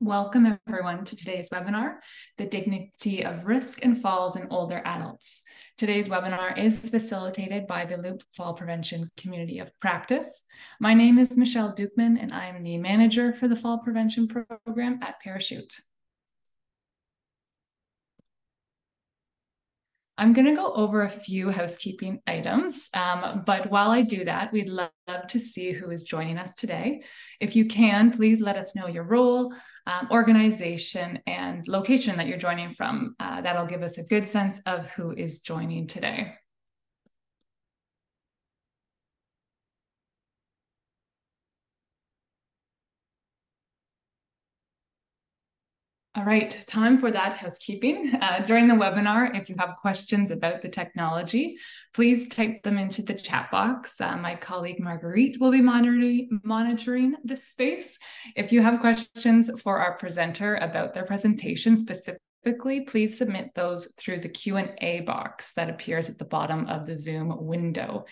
Welcome everyone to today's webinar, The Dignity of Risk and Falls in Older Adults. Today's webinar is facilitated by the Loop Fall Prevention Community of Practice. My name is Michelle Dukeman and I am the manager for the Fall Prevention Program at Parachute. I'm going to go over a few housekeeping items, but while I do that, we'd love to see who is joining us today. If you can, please let us know your role, organization, and location that you're joining from. That'll give us a good sense of who is joining today. All right, time for that housekeeping. During the webinar, if you have questions about the technology, please type them into the chat box. My colleague Marguerite will be monitoring this space. If you have questions for our presenter about their presentation specifically, please submit those through the Q&A box that appears at the bottom of the Zoom window.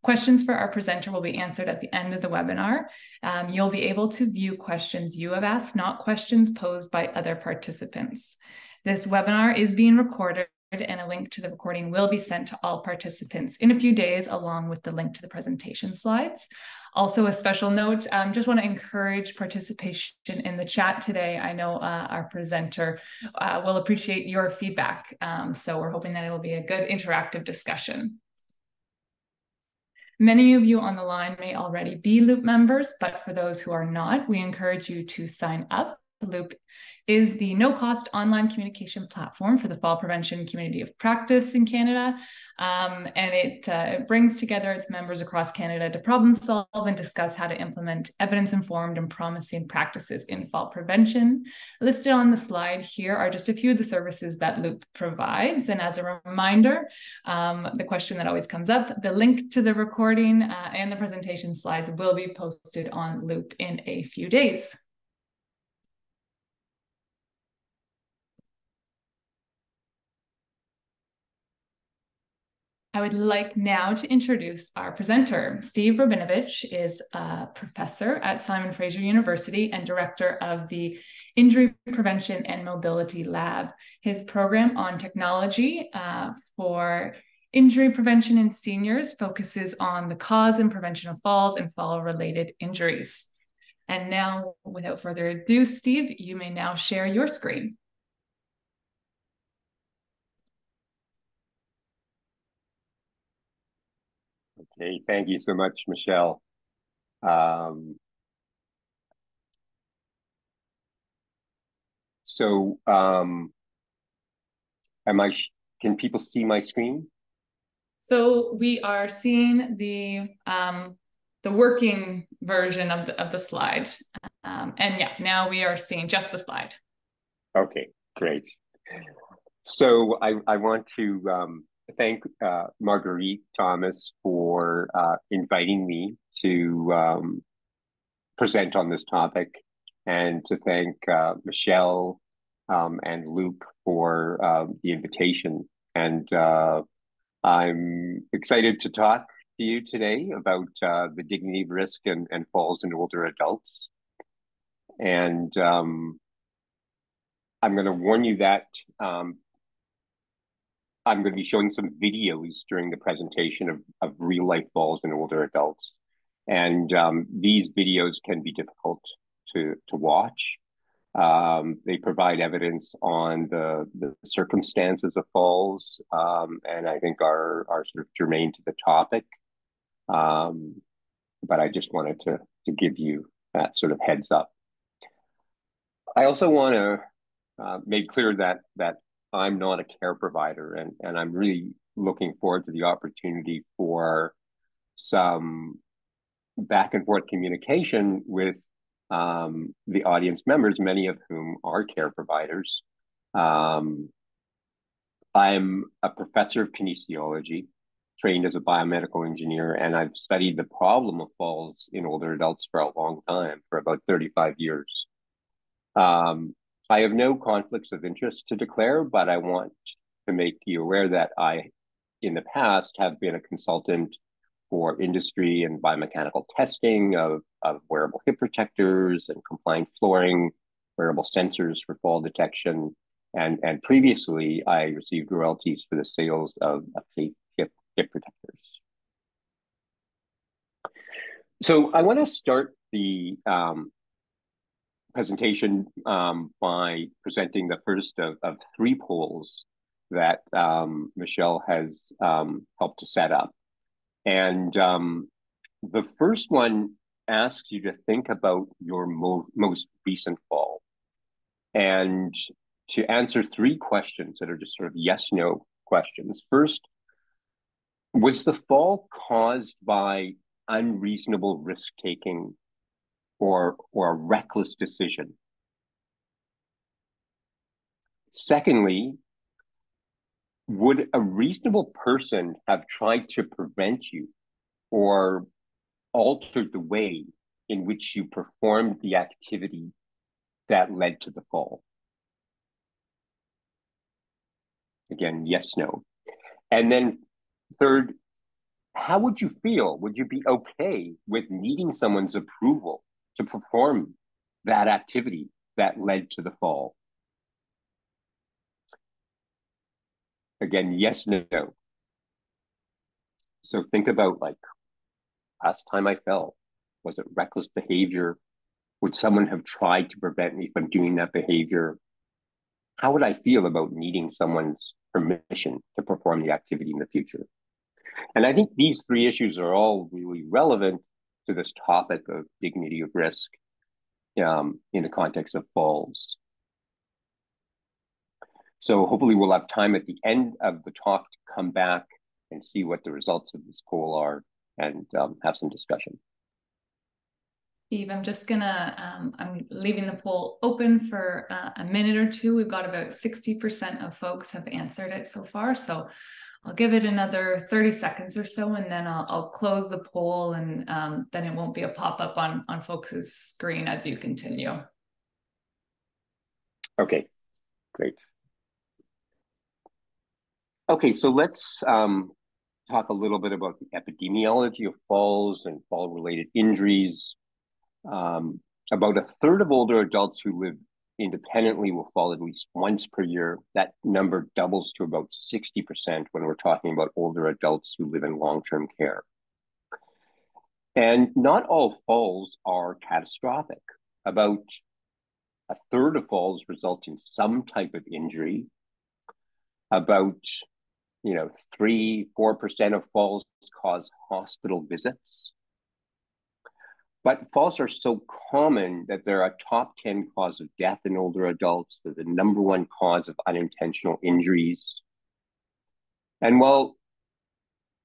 Questions for our presenter will be answered at the end of the webinar. You'll be able to view questions you have asked, not questions posed by other participants. This webinar is being recorded and a link to the recording will be sent to all participants in a few days, along with the link to the presentation slides. Also, a special note, just want to encourage participation in the chat today. I know our presenter will appreciate your feedback. So we're hoping that it will be a good interactive discussion. Many of you on the line may already be Loop members, but for those who are not, we encourage you to sign up. Loop is the no-cost online communication platform for the fall prevention community of practice in Canada. And it brings together its members across Canada to problem solve and discuss how to implement evidence-informed and promising practices in fall prevention. Listed on the slide here are just a few of the services that Loop provides. And as a reminder, the question that always comes up, the link to the recording and the presentation slides will be posted on Loop in a few days. I would like now to introduce our presenter. Steve Robinovitch is a professor at Simon Fraser University and director of the Injury Prevention and Mobility Lab. His program on technology for injury prevention in seniors focuses on the cause and prevention of falls and fall-related injuries. And now, without further ado, Steve, you may now share your screen. Okay, thank you so much, Michelle. Can people see my screen? So we are seeing the working version of the slide. And yeah, now we are seeing just the slide. Okay, great. So I want to thank Marguerite Thomas for inviting me to present on this topic, and to thank Michelle and Loop for the invitation. And I'm excited to talk to you today about the dignity of risk and falls in older adults. And I'm going to warn you that I'm going to be showing some videos during the presentation of real life falls in older adults. And these videos can be difficult to watch. They provide evidence on the circumstances of falls, and I think are sort of germane to the topic. But I just wanted to give you that sort of heads up. I also want to make clear that I'm not a care provider, and I'm really looking forward to the opportunity for some back and forth communication with the audience members, many of whom are care providers. I'm a professor of kinesiology, trained as a biomedical engineer, and I've studied the problem of falls in older adults for a long time, for about 35 years. I have no conflicts of interest to declare, but I want to make you aware that I, in the past, have been a consultant for industry and biomechanical testing of wearable hip protectors and compliant flooring wearable sensors for fall detection. And previously, I received royalties for the sales of safe hip protectors. So I want to start the presentation by presenting the first of three polls that Michelle has helped to set up. And the first one asks you to think about your most recent fall and to answer three questions that are just sort of yes/no questions. First, was the fall caused by unreasonable risk-taking or a reckless decision? Secondly, would a reasonable person have tried to prevent you or altered the way in which you performed the activity that led to the fall? Again, yes, no. And then third, how would you feel? Would you be okay with needing someone's approval to perform that activity that led to the fall? Again, yes, no. So think about, like, last time I fell, was it reckless behavior? Would someone have tried to prevent me from doing that behavior? How would I feel about needing someone's permission to perform the activity in the future? And I think these three issues are all really relevant to this topic of dignity of risk in the context of falls. So hopefully we'll have time at the end of the talk to come back and see what the results of this poll are and have some discussion. Steve, I'm just gonna, I'm leaving the poll open for a minute or two. We've got about 60% of folks have answered it so far. So I'll give it another 30 seconds or so, and then I'll close the poll, and then it won't be a pop-up on folks' screen as you continue. Okay, great. Okay, so let's talk a little bit about the epidemiology of falls and fall-related injuries. About a third of older adults who live independently will fall at least once per year. That number doubles to about 60% when we're talking about older adults who live in long-term care. And not all falls are catastrophic. About a third of falls result in some type of injury. About 3-4% of falls cause hospital visits. But falls are so common that they're a top 10 cause of death in older adults. They're the number one cause of unintentional injuries. And while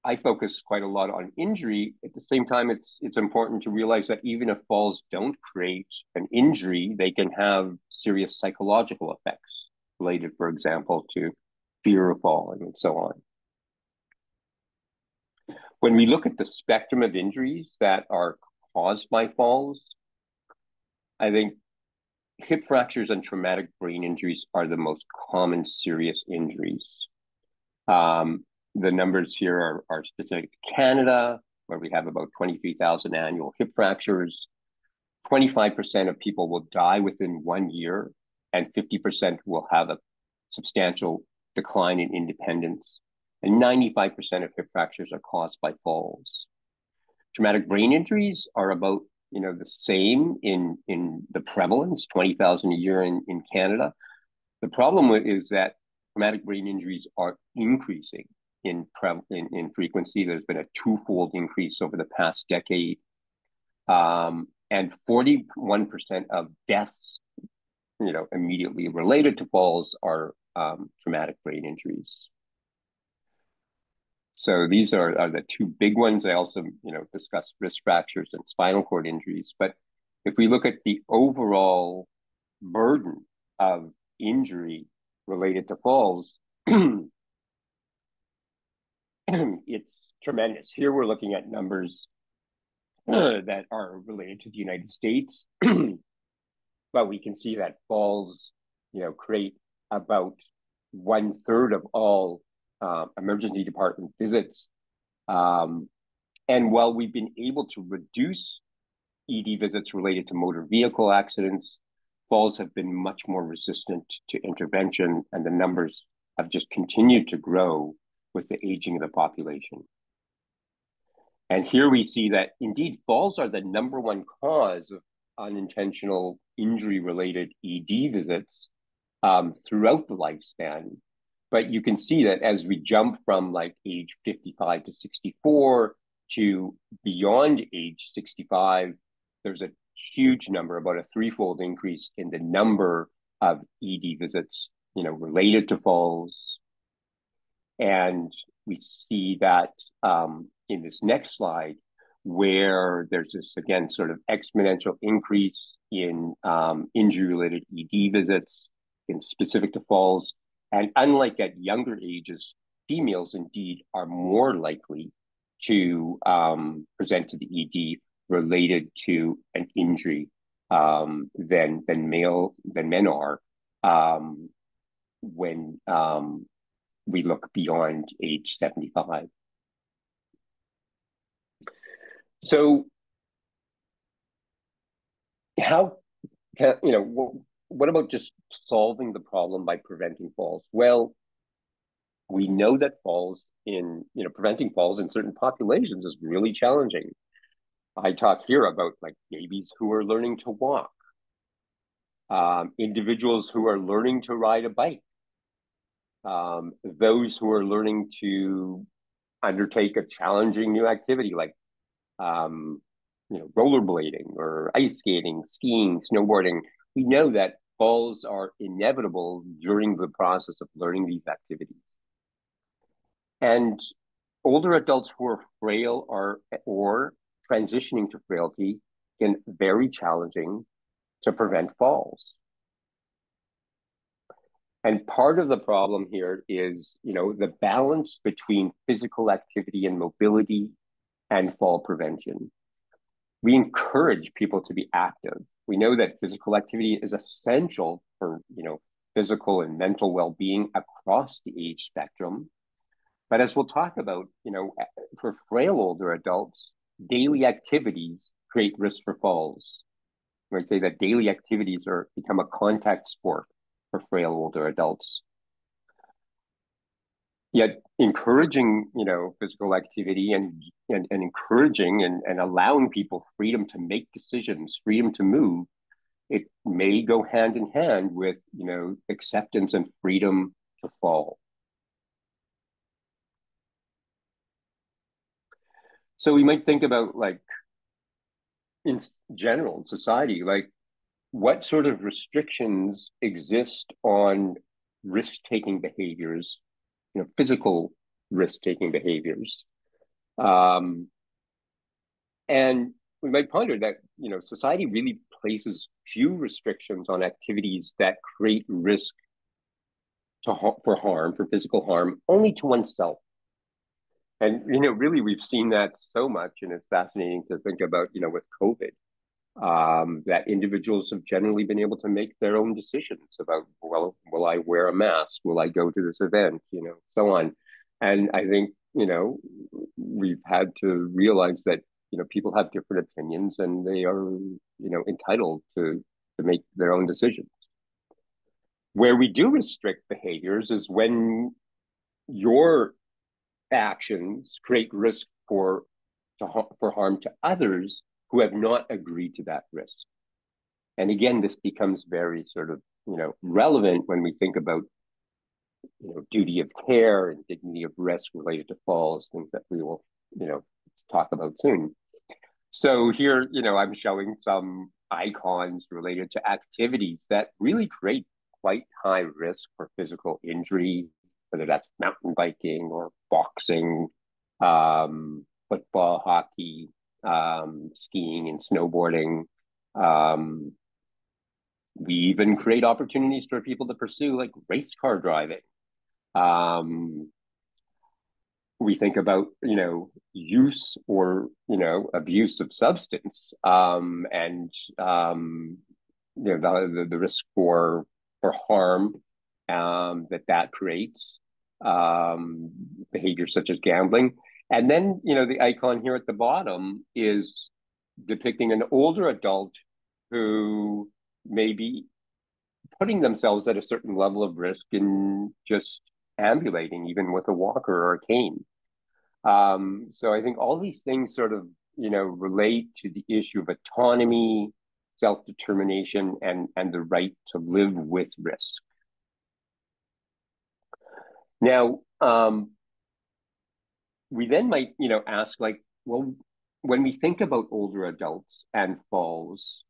I focus quite a lot on injury, at the same time, it's important to realize that even if falls don't create an injury, they can have serious psychological effects related, for example, to fear of falling and so on. When we look at the spectrum of injuries that are caused by falls, I think hip fractures and traumatic brain injuries are the most common serious injuries. The numbers here are specific to Canada, where we have about 23,000 annual hip fractures. 25% of people will die within 1 year, and 50% will have a substantial decline in independence. And 95% of hip fractures are caused by falls. Traumatic brain injuries are about the same in the prevalence, 20,000 a year in Canada. The problem is that traumatic brain injuries are increasing in frequency. There's been a twofold increase over the past decade. And 41% of deaths, immediately related to falls are traumatic brain injuries. So these are the two big ones. I also, discussed wrist fractures and spinal cord injuries. But if we look at the overall burden of injury related to falls, it's tremendous. Here we're looking at numbers that are related to the United States, but we can see that falls, create about 1/3 of all emergency department visits. And while we've been able to reduce ED visits related to motor vehicle accidents, falls have been much more resistant to intervention, and the numbers have just continued to grow with the aging of the population. And here we see that indeed falls are the number one cause of unintentional injury-related ED visits throughout the lifespan. But you can see that as we jump from like age 55 to 64 to beyond age 65, there's a huge number, about a threefold increase in the number of ED visits, related to falls. And we see that in this next slide, where there's this, again, sort of exponential increase in injury-related ED visits in specific to falls. And unlike at younger ages, females indeed are more likely to present to the ED related to an injury than men are when we look beyond age 75. So how can, what about just solving the problem by preventing falls? Well, we know that preventing falls in certain populations is really challenging. I talk here about like babies who are learning to walk, individuals who are learning to ride a bike, those who are learning to undertake a challenging new activity like rollerblading or ice skating, skiing, snowboarding. We know that falls are inevitable during the process of learning these activities. And older adults who are frail or transitioning to frailty can very challenging to prevent falls. And part of the problem here is, the balance between physical activity and mobility and fall prevention. We encourage people to be active. We know that physical activity is essential for, physical and mental well-being across the age spectrum. But as we'll talk about, for frail older adults, daily activities create risk for falls. We might say that daily activities become a contact sport for frail older adults. Yet encouraging, physical activity and encouraging and allowing people freedom to make decisions, freedom to move, it may go hand in hand with, acceptance and freedom to fall. So we might think about, like, in general, in society, like, what sort of restrictions exist on risk-taking behaviors, physical risk-taking behaviors. And we might ponder that, society really places few restrictions on activities that create risk for physical harm, only to oneself. And, really, we've seen that so much, and it's fascinating to think about, with COVID, that individuals have generally been able to make their own decisions about, well, will I wear a mask? Will I go to this event? So on. And I think, we've had to realize that, people have different opinions and they are, entitled to make their own decisions. Where we do restrict behaviors is when your actions create risk for harm to others who have not agreed to that risk. And again, this becomes very sort of, relevant when we think about, duty of care and dignity of risk related to falls, things that we will, talk about soon. So here, I'm showing some icons related to activities that really create quite high risk for physical injury, whether that's mountain biking or boxing, football, hockey, skiing and snowboarding. We even create opportunities for people to pursue like race car driving. We think about, use or, abuse of substance, and, the risk for harm that creates, behaviors such as gambling. And then, the icon here at the bottom is depicting an older adult who may be putting themselves at a certain level of risk in just ambulating, even with a walker or a cane. So I think all these things sort of, relate to the issue of autonomy, self-determination, and the right to live with risk. Now, we then might, ask like, well, when we think about older adults and falls,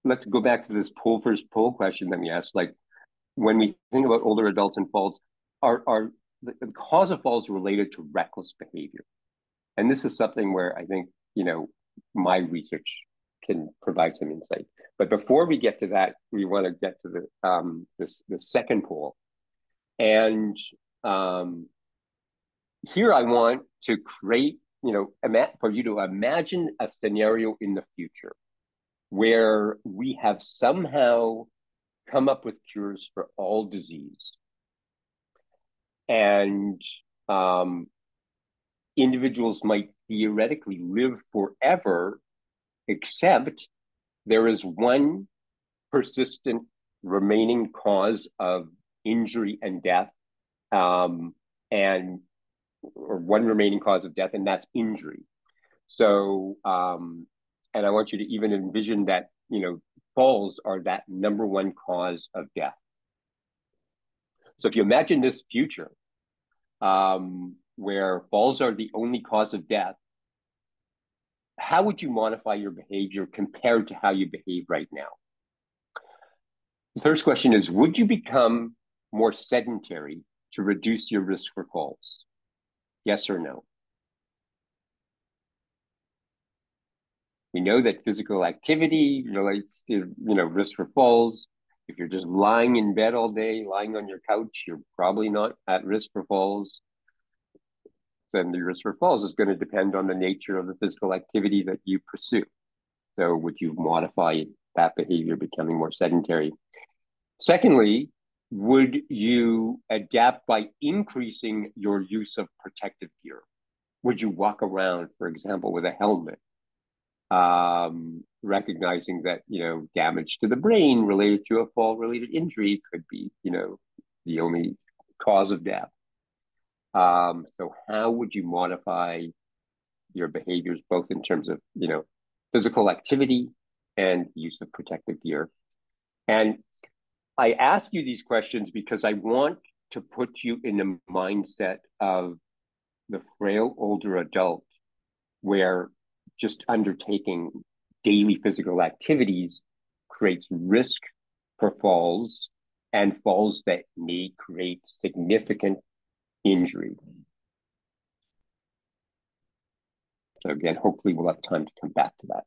let's go back to this first poll question that we asked, like, when we think about older adults and falls, are the cause of falls related to reckless behavior? And this is something where I think, my research can provide some insight. But before we get to that, we want to get to the second poll. And here I want to create, for you to imagine a scenario in the future where we have somehow come up with cures for all disease. And individuals might theoretically live forever, except there is one persistent remaining cause of injury and death, or one remaining cause of death, and that's injury. So, and I want you to even envision that, falls are that number one cause of death. So if you imagine this future, where falls are the only cause of death, how would you modify your behavior compared to how you behave right now? The first question is, would you become more sedentary to reduce your risk for falls? Yes or no? We know that physical activity relates to, risk for falls. If you're just lying in bed all day, lying on your couch, you're probably not at risk for falls. Then the risk for falls is going to depend on the nature of the physical activity that you pursue. So would you modify that behavior, becoming more sedentary? Secondly, would you adapt by increasing your use of protective gear? Would you walk around, for example, with a helmet? Recognizing that, damage to the brain related to a fall-related injury could be, the only cause of death. So how would you modify your behaviors, both in terms of, physical activity and use of protective gear? And I ask you these questions because I want to put you in the mindset of the frail older adult, where just undertaking daily physical activities creates risk for falls, and falls that may create significant injury. So again, hopefully we'll have time to come back to that.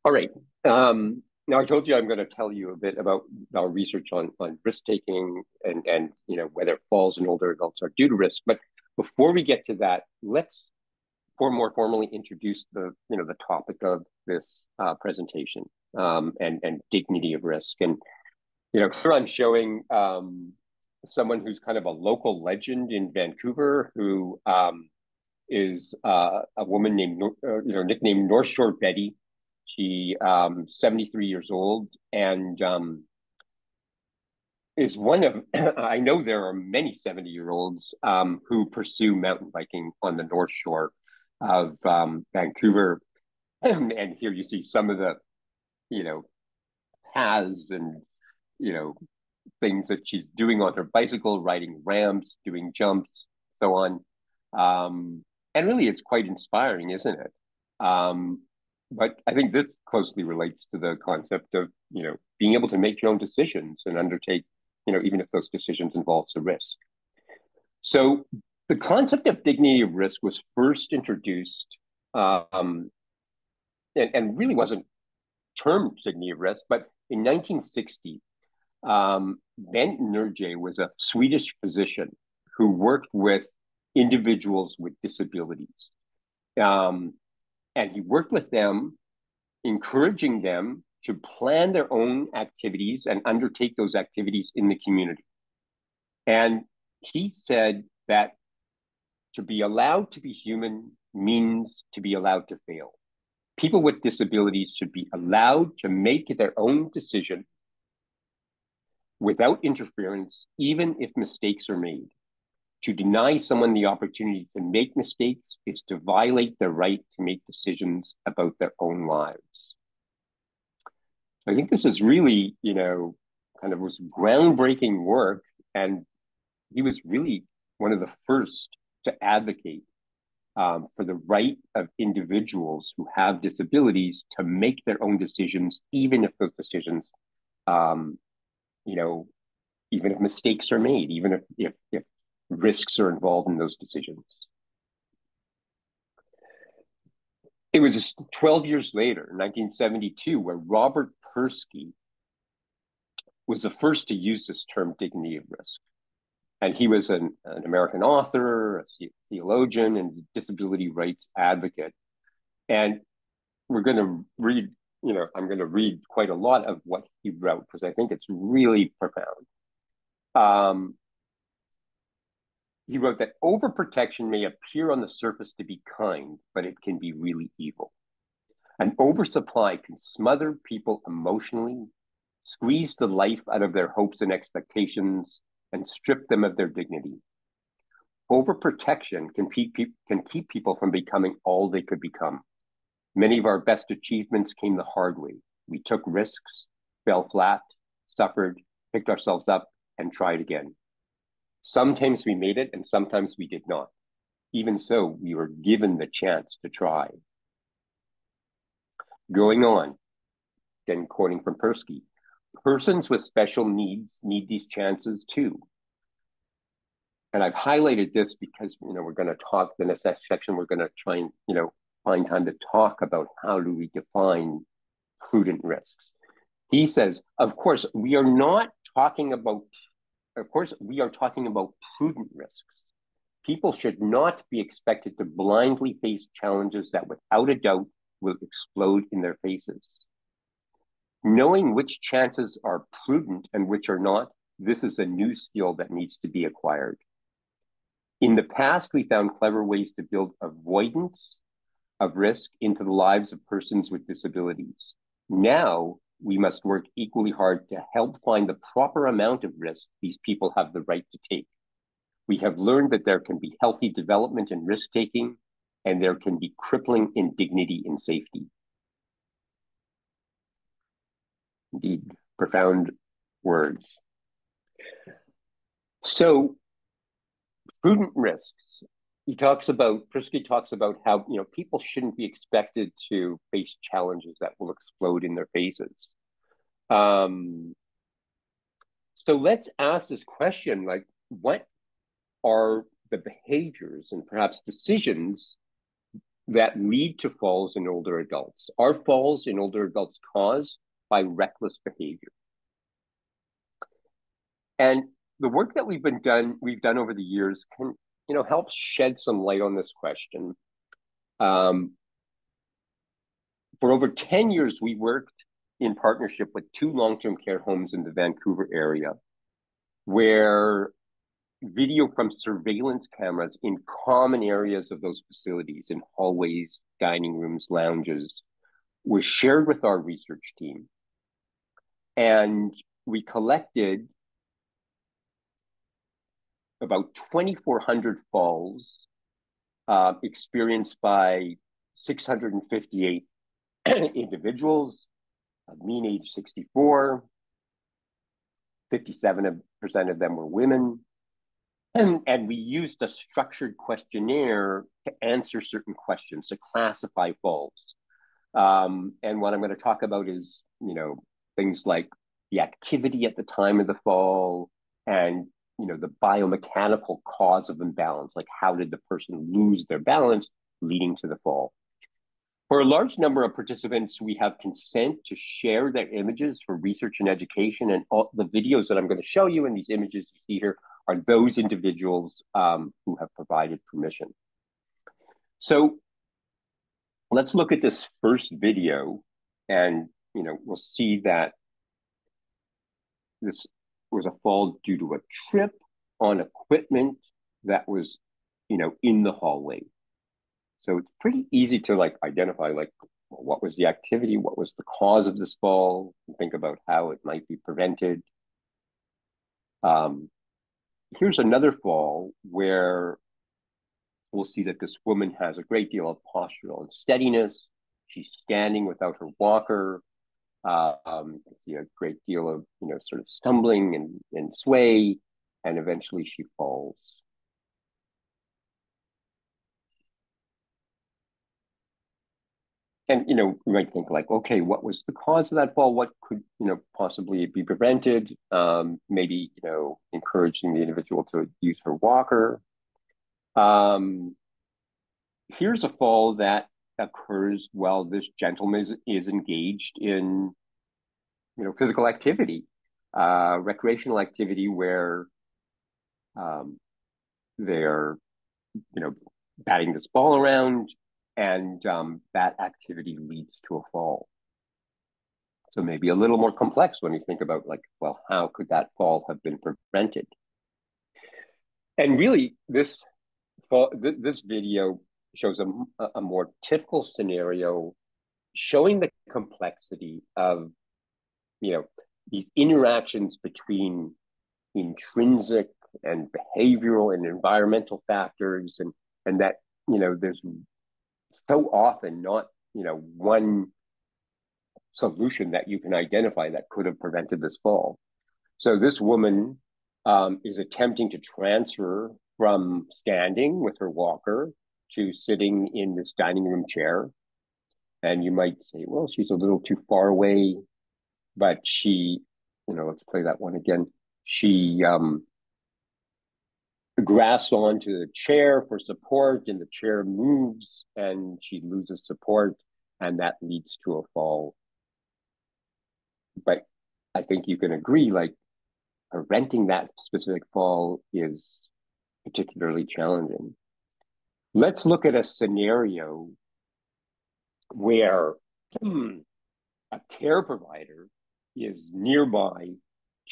All right. Now I told you I'm going to tell you a bit about our research on risk-taking and whether falls in older adults are due to risk. But before we get to that, let's more formally introduce the topic of this presentation, and dignity of risk. And here I'm showing someone who's kind of a local legend in Vancouver, who is a woman named nicknamed North Shore Betty. She 73 years old, and is one of I know there are many 70-year-olds who pursue mountain biking on the North Shore of Vancouver. And here you see some of the paths and things that she's doing on her bicycle, riding ramps, doing jumps, so on. And really, it's quite inspiring, isn't it? But I think this closely relates to the concept of being able to make your own decisions and undertake, even if those decisions involve a risk. So the concept of dignity of risk was first introduced, and really wasn't termed dignity of risk, but in 1960, Bent Nurje was a Swedish physician who worked with individuals with disabilities. And he worked with them, encouraging them to plan their own activities and undertake those activities in the community. And he said that to be allowed to be human means to be allowed to fail. People with disabilities should be allowed to make their own decision without interference, even if mistakes are made. To deny someone the opportunity to make mistakes is to violate their right to make decisions about their own lives. I think this is really, kind of was groundbreaking work. And he was really one of the first to advocate for the right of individuals who have disabilities to make their own decisions, even if those decisions, you know, even if mistakes are made, even if risks are involved in those decisions. It was 12 years later, 1972, where Robert Perske was the first to use this term dignity of risk. And he was an American author, a theologian, and disability rights advocate. And we're going to read, I'm going to read quite a lot of what he wrote because I think it's really profound. He wrote that overprotection may appear on the surface to be kind, but it can be really evil. An oversupply can smother people emotionally, squeeze the life out of their hopes and expectations, and strip them of their dignity. Overprotection can keep people from becoming all they could become. Many of our best achievements came the hard way. We took risks, fell flat, suffered, picked ourselves up, and tried again. Sometimes we made it, and sometimes we did not. Even so, we were given the chance to try. Going on, again quoting from Perske, persons with special needs need these chances too. And I've highlighted this because, we're going to talk in this section, we're going to try and, find time to talk about how do we define prudent risks. He says, of course, we are talking about prudent risks. People should not be expected to blindly face challenges that without a doubt will explode in their faces. Knowing which chances are prudent and which are not, this is a new skill that needs to be acquired. In the past, we found clever ways to build avoidance of risk into the lives of persons with disabilities. Now, we must work equally hard to help find the proper amount of risk these people have the right to take. We have learned that there can be healthy development in risk-taking, and there can be crippling indignity in safety. Indeed, profound words. So, prudent risks. Perske talks about how, people shouldn't be expected to face challenges that will explode in their faces. So let's ask this question, like, what are the behaviors and perhaps decisions that lead to falls in older adults? Are falls in older adults caused by reckless behavior? And the work that we've done over the years can, help shed some light on this question. For over 10 years, we worked in partnership with 2 long-term care homes in the Vancouver area, where video from surveillance cameras in common areas of those facilities, in hallways, dining rooms, lounges, was shared with our research team. And we collected about 2,400 falls experienced by 658 individuals, mean age 64, 57% of them were women. And we used a structured questionnaire to answer certain questions, to classify falls. And what I'm going to talk about is, things like the activity at the time of the fall and, the biomechanical cause of imbalance, like how did the person lose their balance leading to the fall. For a large number of participants, we have consent to share their images for research and education, and all the videos that I'm going to show you and these images you see here are those individuals who have provided permission. So let's look at this first video, and we'll see that this was a fall due to a trip on equipment that was, in the hallway. So it's pretty easy to identify, what was the activity? What was the cause of this fall? Think about how it might be prevented. Here's another fall where we'll see that this woman has a great deal of postural unsteadiness. She's standing without her walker. See a great deal of, sort of stumbling and sway, and eventually she falls. And, you might think like, okay, what was the cause of that fall? What could, possibly be prevented? Maybe, encouraging the individual to use her walker. Here's a fall that occurs while this gentleman is engaged in, physical activity, recreational activity where they're, batting this ball around, and that activity leads to a fall. So maybe a little more complex when you think about like, well, how could that fall have been prevented? And really, this video shows a more typical scenario showing the complexity of, these interactions between intrinsic and behavioral and environmental factors, and that, there's so often not, one solution that you can identify that could have prevented this fall. So this woman is attempting to transfer from standing with her walker to sitting in this dining room chair. And you might say, well, she's a little too far away, but she, let's play that one again. She grasps onto the chair for support, and the chair moves and she loses support, and that leads to a fall. But I think you can agree, like, preventing that specific fall is particularly challenging. Let's look at a scenario where a care provider is nearby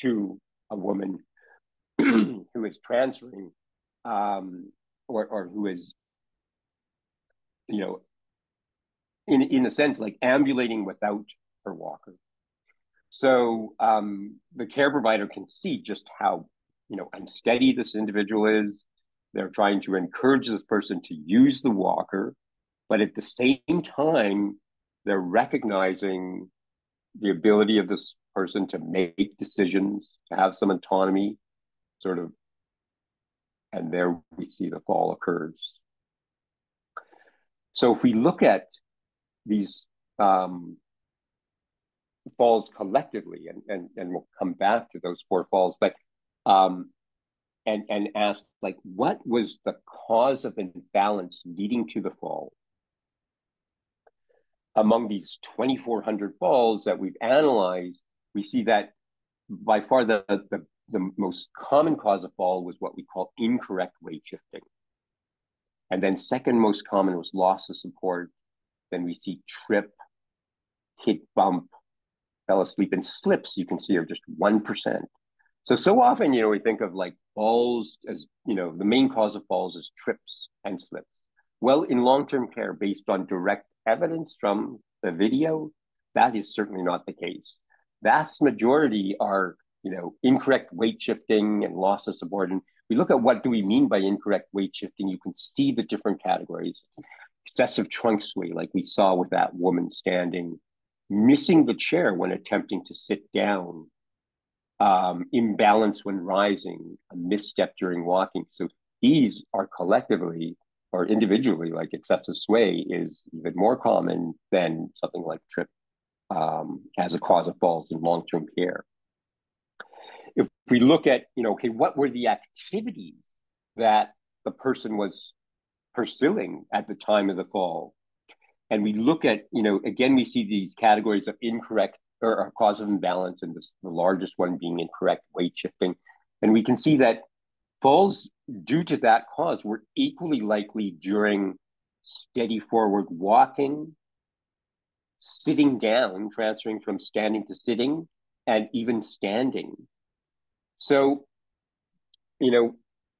to a woman who is transferring, or who is, in a sense, like ambulating without her walker. So the care provider can see just how, unsteady this individual is. They're trying to encourage this person to use the walker, but at the same time, they're recognizing the ability of this person to make decisions, to have some autonomy, sort of, and there we see the fall occurs. So if we look at these falls collectively, and we'll come back to those 4 falls, but and ask, like, what was the cause of imbalance leading to the fall? Among these 2,400 falls that we've analyzed, we see that by far the most common cause of fall was what we call incorrect weight shifting. And then second most common was loss of support. Then we see trip, hit, bump, fell asleep, and slips, you can see, are just 1%. So often, we think of like falls as, the main cause of falls is trips and slips. Well, in long-term care, based on direct evidence from the video, that is certainly not the case. Vast majority are, incorrect weight shifting and loss of support. And we look at what do we mean by incorrect weight shifting. You can see the different categories. Excessive trunk sway, like we saw with that woman standing, missing the chair when attempting to sit down, imbalance when rising, a misstep during walking. So these are collectively or individually, like excessive sway is even more common than something like trip as a cause of falls in long-term care. If we look at, okay, what were the activities that the person was pursuing at the time of the fall? And we look at, again, we see these categories of incorrect or cause of imbalance, and the largest one being incorrect weight shifting. And we can see that falls due to that cause were equally likely during steady forward walking, sitting down, transferring from standing to sitting, and even standing. So,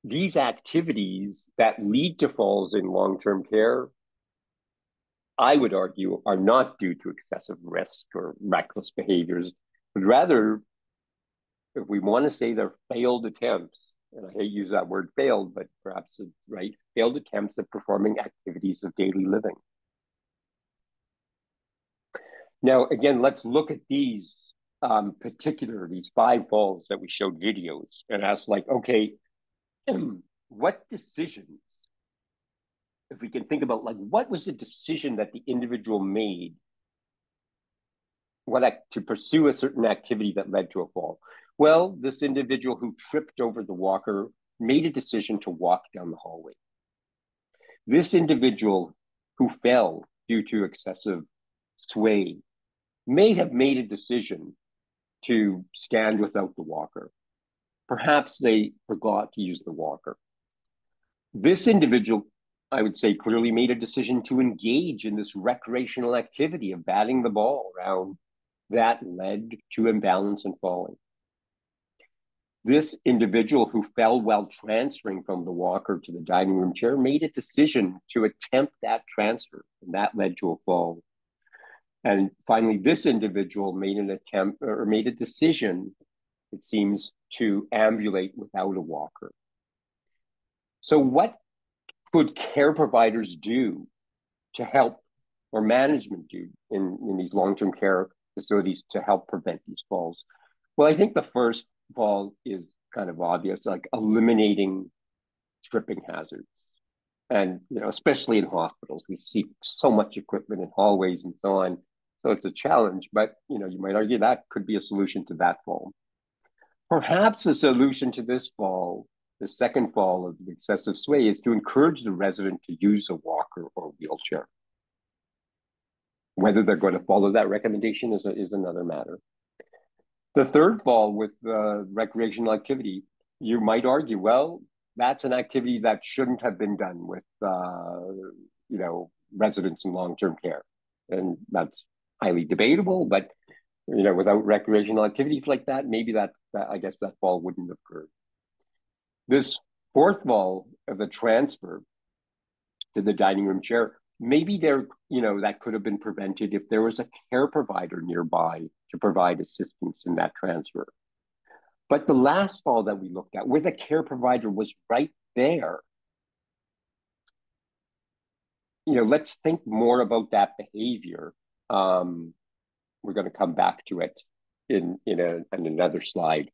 these activities that lead to falls in long-term care I would argue, are not due to excessive risk or reckless behaviors, but rather, if we want to say they're failed attempts, and I hate to use that word failed, but perhaps it's right, failed attempts at performing activities of daily living. Now, again, let's look at these these 5 falls that we showed videos and ask like, okay, what decisions, if we can think about like, what was the decision that the individual made to pursue a certain activity that led to a fall? Well, this individual who tripped over the walker made a decision to walk down the hallway. This individual who fell due to excessive sway may have made a decision to stand without the walker. Perhaps they forgot to use the walker. This individual, I would say, clearly made a decision to engage in this recreational activity of batting the ball around that led to imbalance and falling. This individual who fell while transferring from the walker to the dining room chair made a decision to attempt that transfer, and that led to a fall. And finally, this individual made an attempt or made a decision, it seems, to ambulate without a walker. So what could care providers do to help, or management do in these long-term care facilities to help prevent these falls? Well, I think the first fall is kind of obvious, like eliminating tripping hazards. And, especially in hospitals, we see so much equipment in hallways and so on. So it's a challenge, but, you might argue that could be a solution to that fall. Perhaps a solution to this fall, the second fall of excessive sway, is to encourage the resident to use a walker or wheelchair. Whether they're going to follow that recommendation is another matter. The third fall with recreational activity, you might argue, well, that's an activity that shouldn't have been done with, residents in long-term care. And that's highly debatable, but, without recreational activities like that, maybe I guess that fall wouldn't have occurred. This fourth fall of the transfer to the dining room chair, maybe that could have been prevented if there was a care provider nearby to provide assistance in that transfer. But the last fall that we looked at, where the care provider was right there, let's think more about that behavior. We're going to come back to it in another slide,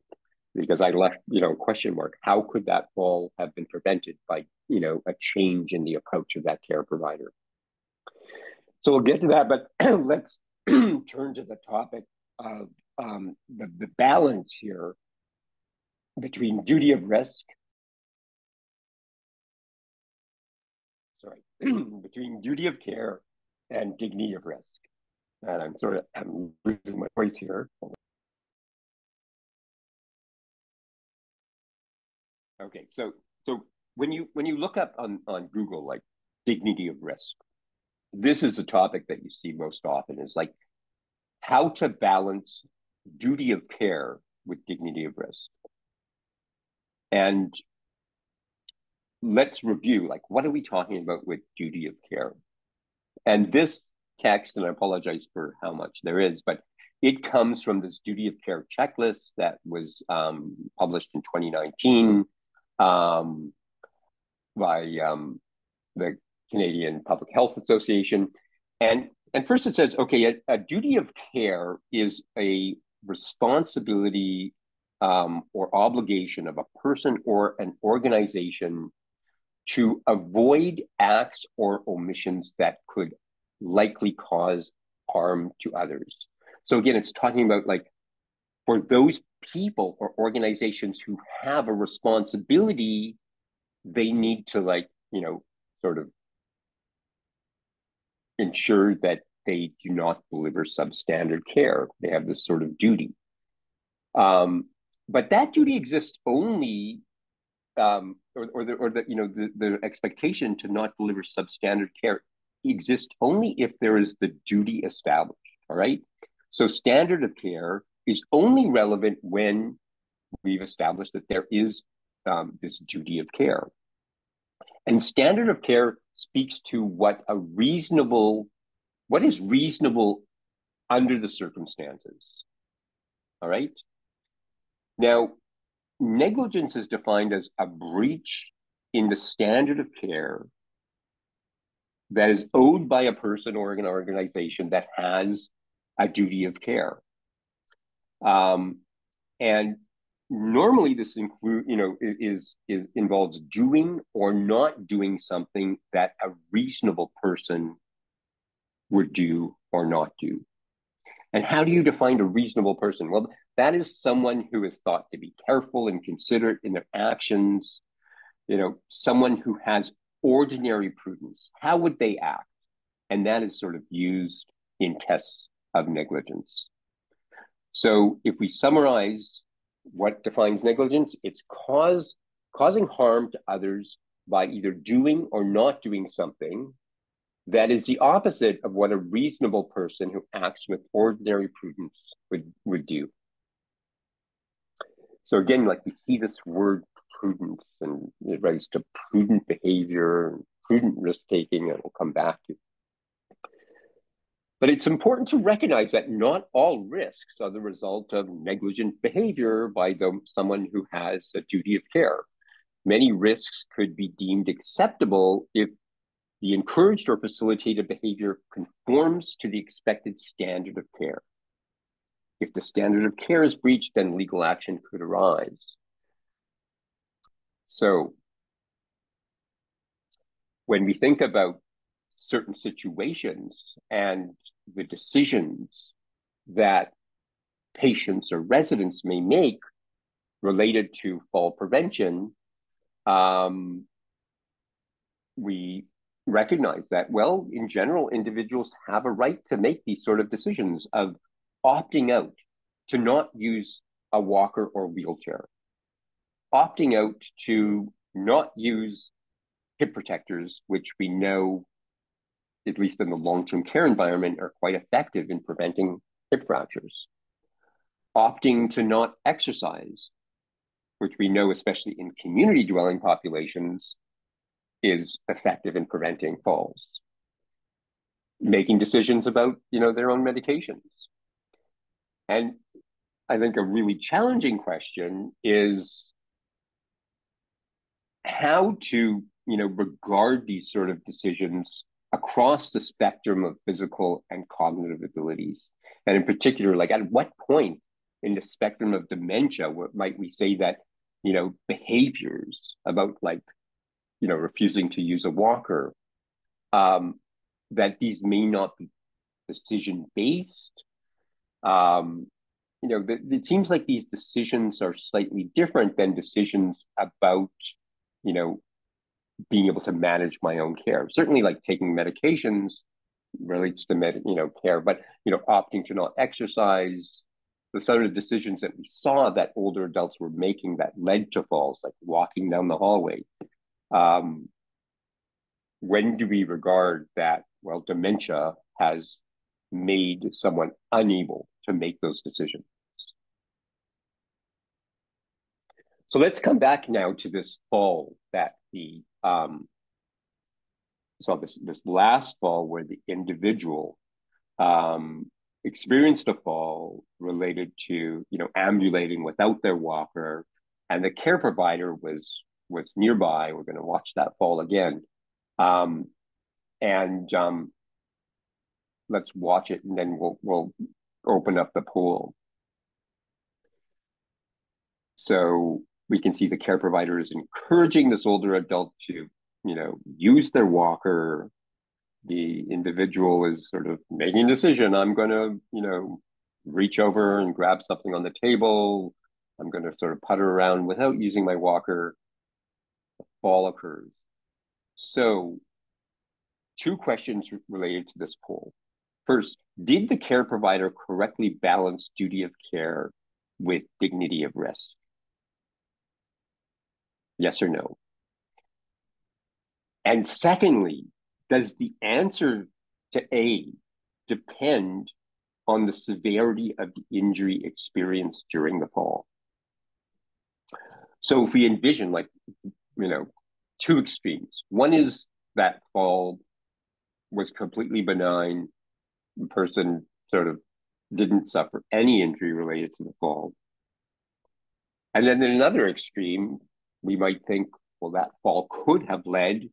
because I left, question mark. How could that fall have been prevented by, a change in the approach of that care provider? So we'll get to that, but let's turn to the topic of the balance here between duty of risk, between duty of care and dignity of risk. And I'm losing my voice here. Okay, so when you look up on Google, like dignity of risk, this is a topic that you see most often, is like how to balance duty of care with dignity of risk. And let's review, like, what are we talking about with duty of care? And this text, and I apologize for how much there is, but it comes from this duty of care checklist that was published in 2019 by the Canadian Public Health Association. And first it says, okay, a duty of care is a responsibility or obligation of a person or an organization to avoid acts or omissions that could likely cause harm to others. So again, it's talking about like, for those people or organizations who have a responsibility, they need to sort of ensure that they do not deliver substandard care. They have this sort of duty. But that duty exists only, the expectation to not deliver substandard care exists only if there is the duty established, all right? So standard of care is only relevant when we've established that there is this duty of care. And standard of care speaks to what a reasonable what is reasonable under the circumstances? All right. Now, negligence is defined as a breach in the standard of care that is owed by a person or an organization that has a duty of care. And normally this involves doing or not doing something that a reasonable person would do or not do. And how do you define a reasonable person? Well, that is someone who is thought to be careful and considerate in their actions, someone who has ordinary prudence. How would they act? And that is sort of used in tests of negligence. So if we summarize what defines negligence, it's causing harm to others by either doing or not doing something that is the opposite of what a reasonable person who acts with ordinary prudence would do. So again, like we see this word prudence, and it relates to prudent behavior and prudent risk-taking, and we'll come back to. But it's important to recognize that not all risks are the result of negligent behavior by someone who has a duty of care. Many risks could be deemed acceptable if the encouraged or facilitated behavior conforms to the expected standard of care. If the standard of care is breached, then legal action could arise. So when we think about certain situations and the decisions that patients or residents may make related to fall prevention, we recognize that, well, in general, individuals have a right to make these sort of decisions of opting out to not use a walker or wheelchair, opting out to not use hip protectors, which we know, at least in the long-term care environment, are quite effective in preventing hip fractures, opting to not exercise, which we know, especially in community dwelling populations, is effective in preventing falls, making decisions about, their own medications. And I think a really challenging question is how to, regard these sort of decisions across the spectrum of physical and cognitive abilities. And in particular, like at what point in the spectrum of dementia, what might we say that, behaviors about refusing to use a walker, that these may not be decision-based. It seems like these decisions are slightly different than decisions about, being able to manage my own care. Certainly, like taking medications relates to care, but opting to not exercise, the sort of decisions that we saw that older adults were making that led to falls, like walking down the hallway. When do we regard that, well, dementia has made someone unable to make those decisions? So let's come back now to this fall that this last fall where the individual experienced a fall related to ambulating without their walker, and the care provider was nearby. We're going to watch that fall again, let's watch it, and then we'll open up the pool. So we can see the care provider is encouraging this older adult to use their walker. The individual is sort of making a decision. I'm going to, reach over and grab something on the table. I'm going to sort of putter around without using my walker. The fall occurs. So 2 questions related to this poll. First, did the care provider correctly balance duty of care with dignity of risk? Yes or no? And secondly, does the answer to A depend on the severity of the injury experienced during the fall? So if we envision 2 extremes, one is that fall was completely benign, the person sort of didn't suffer any injury related to the fall. And then in another extreme, we might think, well, that fall could have led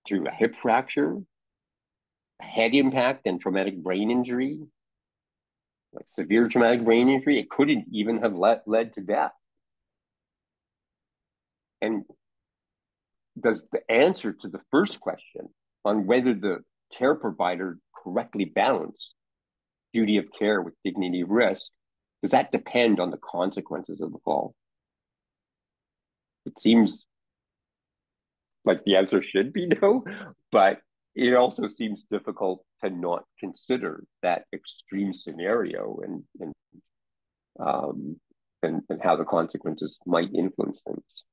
to a hip fracture, a head impact, and traumatic brain injury, like severe traumatic brain injury. It couldn't even have led to death. And does the answer to the first question on whether the care provider correctly balanced duty of care with dignity of risk, does that depend on the consequences of the fall? It seems like the answer should be no, but it also seems difficult to not consider that extreme scenario and how the consequences might influence things.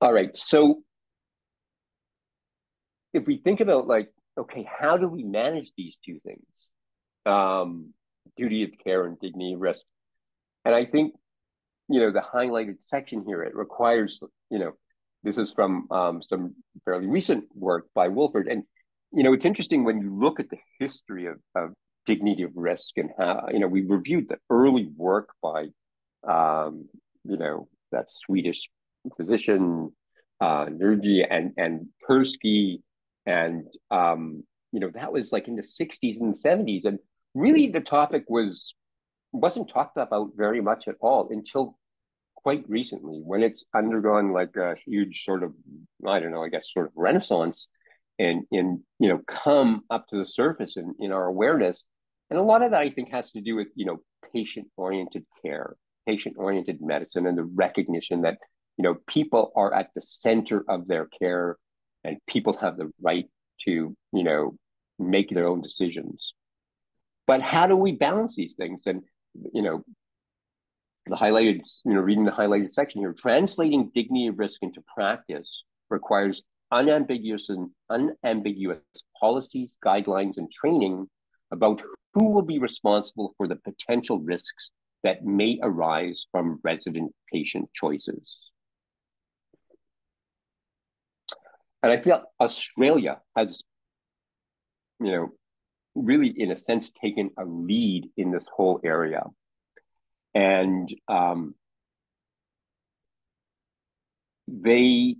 All right, so if we think about like, okay, how do we manage these two things? Duty of care and dignity of risk. And I think, the highlighted section here, it requires, this is from some fairly recent work by Wolford. And, it's interesting when you look at the history of dignity of risk and how, we reviewed the early work by, that Swedish physician, Nergi and Perske. And, that was like in the 60s and 70s. And really the topic wasn't talked about very much at all until quite recently, when it's undergone like a huge sort of, I don't know, I guess sort of renaissance and come up to the surface in our awareness. And a lot of that I think has to do with, patient-oriented care, patient-oriented medicine, and the recognition that, people are at the center of their care and people have the right to, make their own decisions. But how do we balance these things? And, the highlighted, reading the highlighted section here, translating dignity of risk into practice requires unambiguous policies, guidelines, and training about who will be responsible for the potential risks that may arise from resident-patient choices. And I feel Australia has, really, in a sense, taken a lead in this whole area. And they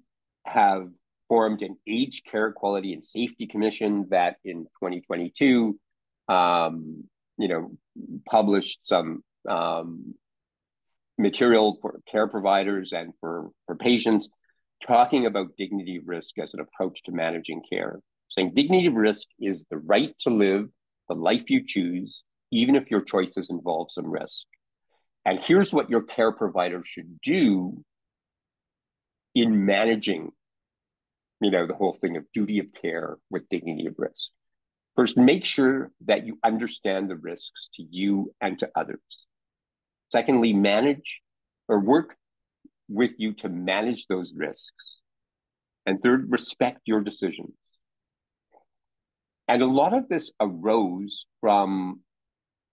have formed an Aged Care Quality and Safety Commission that in 2022, published some material for care providers and for patients, talking about dignity of risk as an approach to managing care, saying dignity of risk is the right to live the life you choose, even if your choices involve some risk. And here's what your care provider should do in managing, the whole thing of duty of care with dignity of risk. First, make sure that you understand the risks to you and to others. Secondly, manage or work with you to manage those risks. And third, respect your decisions. And a lot of this arose from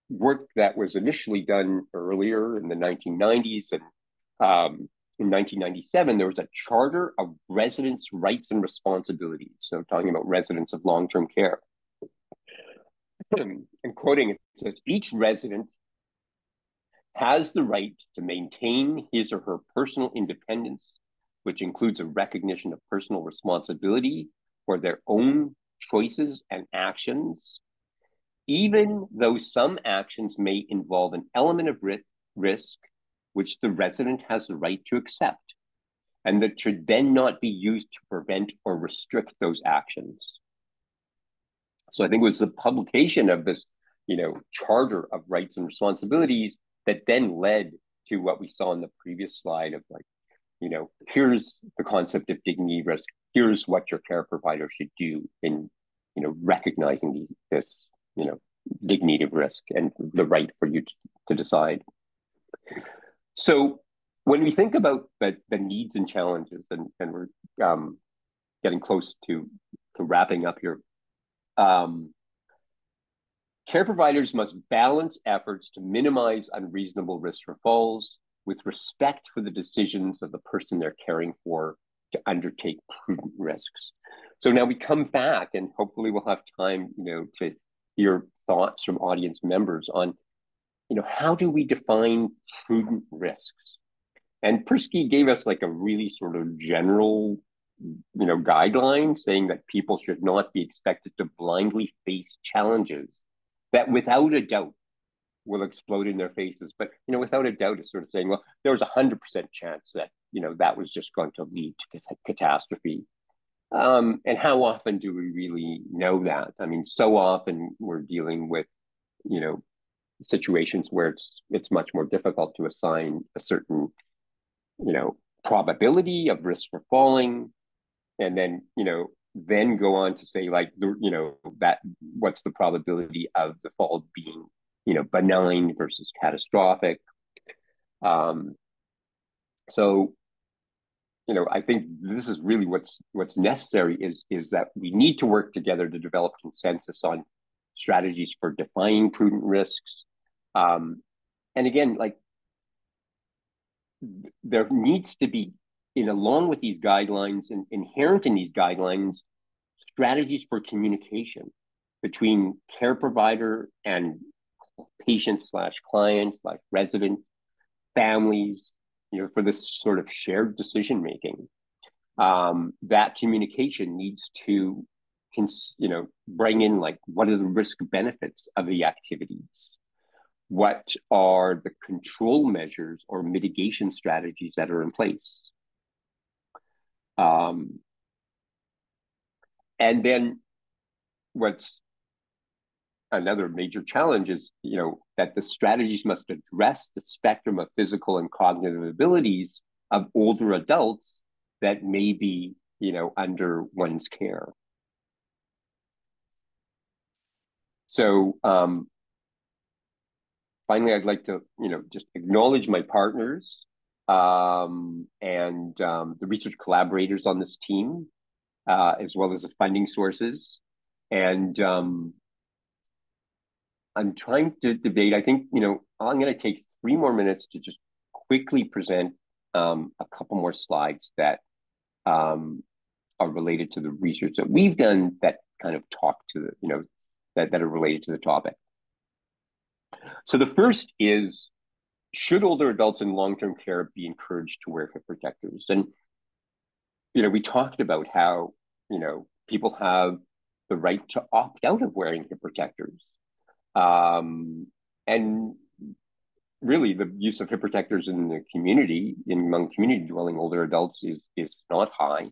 work that was initially done earlier in the 1990s. And in 1997, there was a Charter of Residents' Rights and Responsibilities. So talking about residents of long-term care. And quoting, it says, each resident has the right to maintain his or her personal independence, which includes a recognition of personal responsibility for their own choices and actions, even though some actions may involve an element of risk, which the resident has the right to accept, and that should then not be used to prevent or restrict those actions. So I think it was the publication of this, Charter of Rights and Responsibilities that then led to what we saw in the previous slide of like, here's the concept of dignity risk. Here's what your care provider should do in, recognizing this, dignity of risk and the right for you to decide. So when we think about the needs and challenges, and we're getting close to wrapping up here, care providers must balance efforts to minimize unreasonable risk for falls, with respect for the decisions of the person they're caring for to undertake prudent risks. So now we come back, and hopefully we'll have time, to hear thoughts from audience members on, how do we define prudent risks? And Perske gave us like a really sort of general, guideline saying that people should not be expected to blindly face challenges that without a doubt will explode in their faces. But, without a doubt is sort of saying, well, there was 100% chance that, that was just going to lead to catastrophe. And how often do we really know that? I mean, so often we're dealing with, situations where it's much more difficult to assign a certain, probability of risk for falling, and then, then go on to say like, that what's the probability of the fall being, benign versus catastrophic. So, I think this is really what's necessary is that we need to work together to develop consensus on strategies for defining prudent risks. And again, like there needs to be, along with these guidelines and inherent in these guidelines, strategies for communication between care provider and patient slash client slash resident, families, for this sort of shared decision making. That communication needs to, bring in like, what are the risk benefits of the activities? What are the control measures or mitigation strategies that are in place? And then what's another major challenge is, that the strategies must address the spectrum of physical and cognitive abilities of older adults that may be, under one's care. So finally, I'd like to, just acknowledge my partners and the research collaborators on this team, as well as the funding sources. And I'm trying to debate. I think, I'm going to take 3 more minutes to just quickly present a couple more slides that are related to the research that we've done that kind of talk to the, that are related to the topic. So the first is, should older adults in long-term care be encouraged to wear hip protectors? And, we talked about how, people have the right to opt out of wearing hip protectors. And really the use of hip protectors in the community, among community dwelling older adults is not high.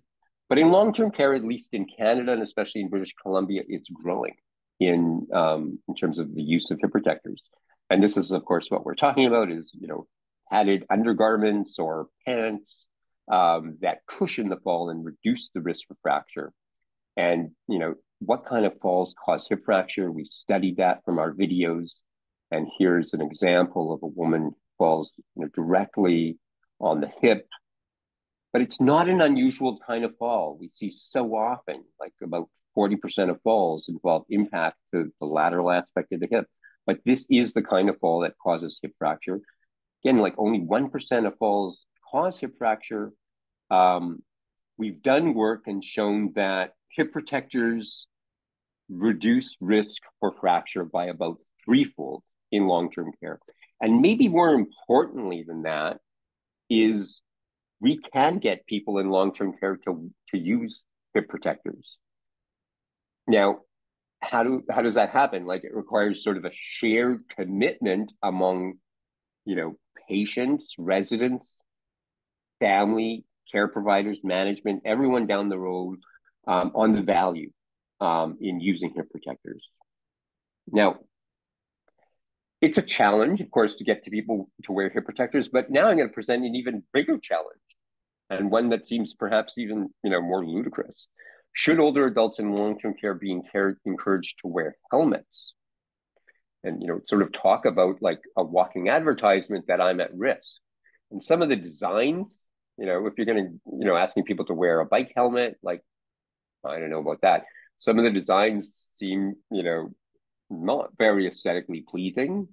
But in long-term care, at least in Canada and especially in British Columbia, it's growing in terms of the use of hip protectors. And this is, of course, what we're talking about is, padded undergarments or pants that cushion the fall and reduce the risk for fracture. And, what kind of falls cause hip fracture? We've studied that from our videos. And here's an example of a woman who falls directly on the hip. But it's not an unusual kind of fall. We see so often, like about 40% of falls involve impact to the lateral aspect of the hip. But this is the kind of fall that causes hip fracture. Again, like only 1% of falls cause hip fracture. We've done work and shown that hip protectors reduce risk for fracture by about 3-fold in long-term care. And maybe more importantly than that is we can get people in long-term care to use hip protectors. Now, how does that happen? Like, it requires sort of a shared commitment among, patients, residents, family, care providers, management, everyone down the road on the value in using hip protectors. Now, it's a challenge, of course, to get to people to wear hip protectors, but now I'm going to present an even bigger challenge, and one that seems perhaps even more ludicrous. Should older adults in long-term care be encouraged to wear helmets? And sort of talk about like a walking advertisement that I'm at risk. And some of the designs, if you're going to asking people to wear a bike helmet, like I don't know about that. Some of the designs seem not very aesthetically pleasing.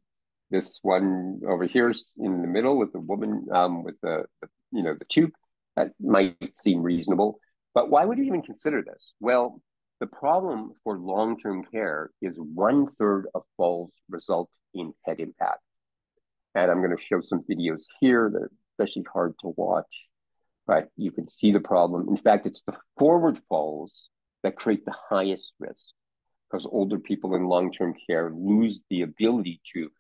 this one over here is in the middle with the woman with the tube, that might seem reasonable. But why would you even consider this? Well, the problem for long-term care is 1/3 of falls result in head impact. And I'm going to show some videos here that are especially hard to watch, but you can see the problem. In fact, it's the forward falls that create the highest risk because older people in long-term care lose the ability to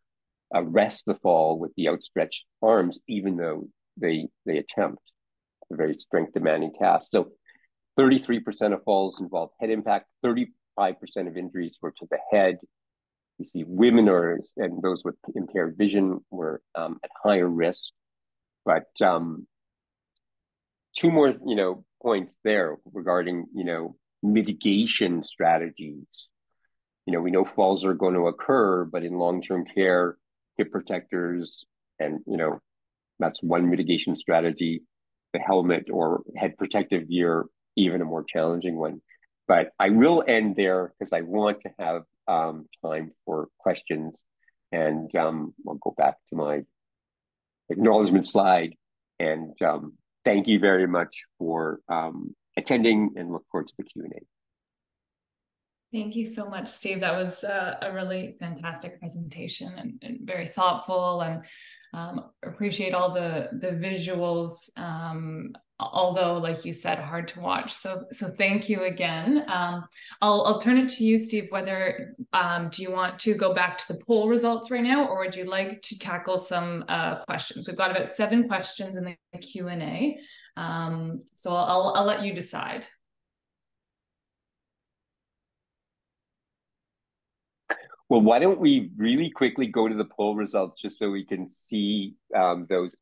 arrest the fall with the outstretched arms, even though they attempt a very strength demanding task. So 33% of falls involve head impact, 35% of injuries were to the head. You see women and those with impaired vision were at higher risk. But two more, points there regarding, mitigation strategies. We know falls are going to occur, but in long-term care, hip protectors, and, that's one mitigation strategy. The helmet or head protective gear, even a more challenging one. But I will end there because I want to have time for questions. And I'll go back to my acknowledgement slide. And thank you very much for attending, and look forward to the Q&A. Thank you so much, Steve. That was a really fantastic presentation and very thoughtful, and appreciate all the visuals, although, like you said, hard to watch. So thank you again. I'll turn it to you, Steve, whether do you want to go back to the poll results right now, or would you like to tackle some questions? We've got about 7 questions in the Q&A. So I'll let you decide. Well, why don't we really quickly go to the poll results just so we can see those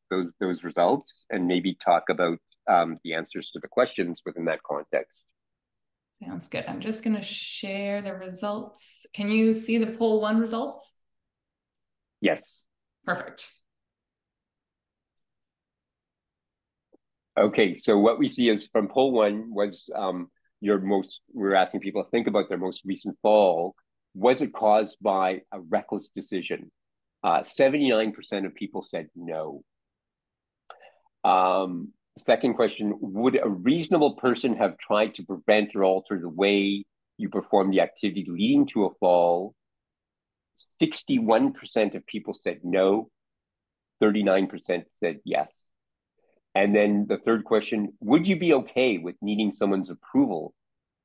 results, and maybe talk about the answers to the questions within that context. Sounds good. I'm just going to share the results. Can you see the poll 1 results? Yes. Perfect. Okay, so what we see is from poll 1 was we're asking people to think about their most recent fall. Was it caused by a reckless decision? 79% of people said no. Second question, would a reasonable person have tried to prevent or alter the way you perform the activity leading to a fall? 61% of people said no. 39% said yes. And then the third question, would you be okay with needing someone's approval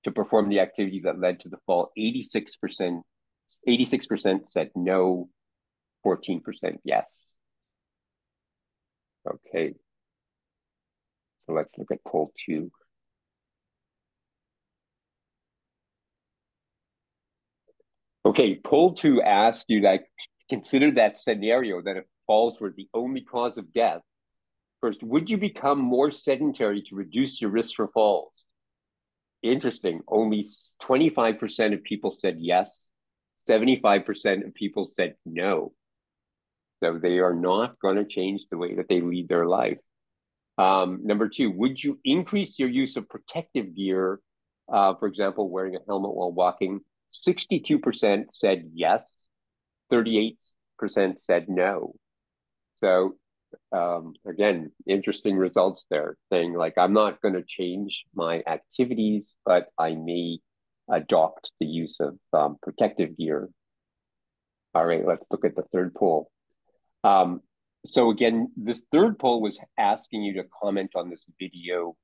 to perform the activity that led to the fall? 86% said no, 14% yes. Okay. So let's look at poll 2. Okay, poll 2 asked you to consider that scenario that if falls were the only cause of death. First, would you become more sedentary to reduce your risk for falls? Interesting. Only 25% of people said yes. 75% of people said no. So they are not going to change the way that they lead their life. Number 2, would you increase your use of protective gear? For example, wearing a helmet while walking. 62% said yes. 38% said no. So again, interesting results there, saying like, I'm not going to change my activities, but I may adopt the use of protective gear. All right, let's look at the third poll. So again, this third poll was asking you to comment on this video